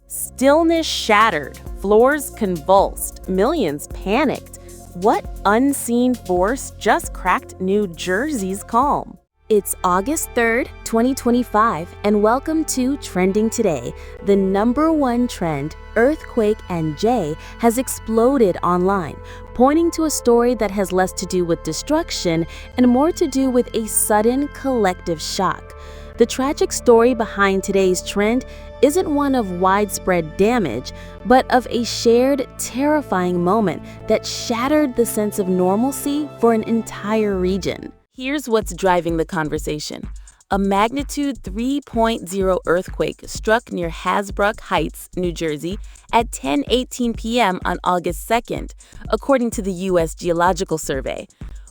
Stillness shattered, floors convulsed, millions panicked. What unseen force just cracked New Jersey's calm? It's August 3rd, 2025, and welcome to Trending Today. The #1 trend, Earthquake and Jay, has exploded online, pointing to a story that has less to do with destruction and more to do with a sudden collective shock. The tragic story behind today's trend isn't one of widespread damage, but of a shared, terrifying moment that shattered the sense of normalcy for an entire region. Here's what's driving the conversation. A magnitude 3.0 earthquake struck near Hasbrouck Heights, New Jersey, at 10:18 p.m. on August 2nd, according to the U.S. Geological Survey.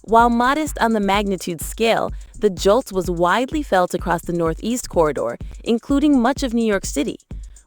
While modest on the magnitude scale, the jolt was widely felt across the Northeast corridor, including much of New York City.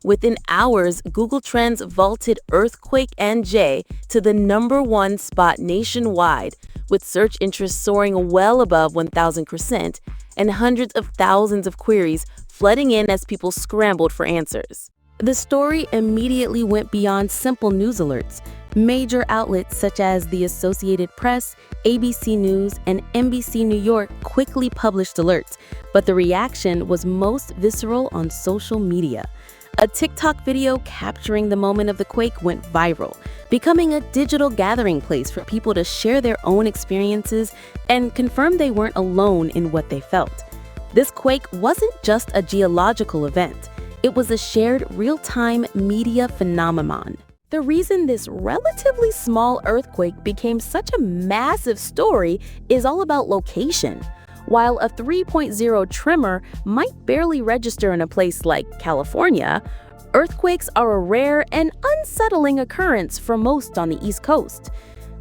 Within hours, Google Trends vaulted Earthquake and Jay to the #1 spot nationwide, with search interest soaring well above 1,000% and hundreds of thousands of queries flooding in as people scrambled for answers. The story immediately went beyond simple news alerts. Major outlets such as the Associated Press, ABC News, and NBC New York quickly published alerts, but the reaction was most visceral on social media. A TikTok video capturing the moment of the quake went viral, becoming a digital gathering place for people to share their own experiences and confirm they weren't alone in what they felt. This quake wasn't just a geological event. It was a shared real-time media phenomenon. The reason this relatively small earthquake became such a massive story is all about location. While a 3.0 tremor might barely register in a place like California, earthquakes are a rare and unsettling occurrence for most on the East Coast.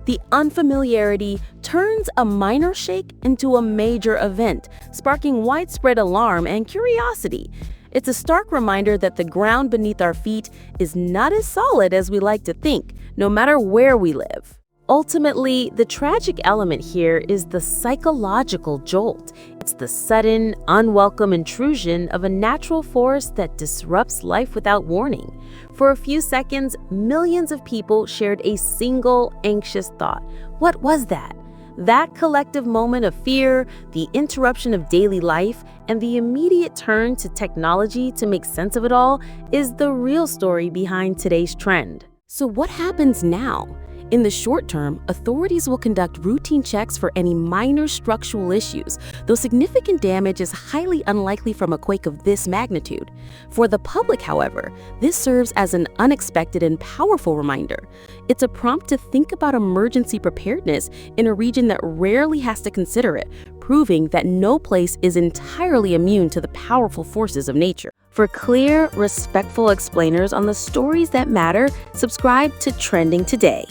The unfamiliarity turns a minor shake into a major event, sparking widespread alarm and curiosity. It's a stark reminder that the ground beneath our feet is not as solid as we like to think, no matter where we live. Ultimately, the tragic element here is the psychological jolt. It's the sudden, unwelcome intrusion of a natural force that disrupts life without warning. For a few seconds, millions of people shared a single anxious thought. What was that? That collective moment of fear, the interruption of daily life, and the immediate turn to technology to make sense of it all is the real story behind today's trend. So what happens now? In the short term, authorities will conduct routine checks for any minor structural issues, though significant damage is highly unlikely from a quake of this magnitude. For the public, however, this serves as an unexpected and powerful reminder. It's a prompt to think about emergency preparedness in a region that rarely has to consider it, proving that no place is entirely immune to the powerful forces of nature. For clear, respectful explainers on the stories that matter, subscribe to Trending Today.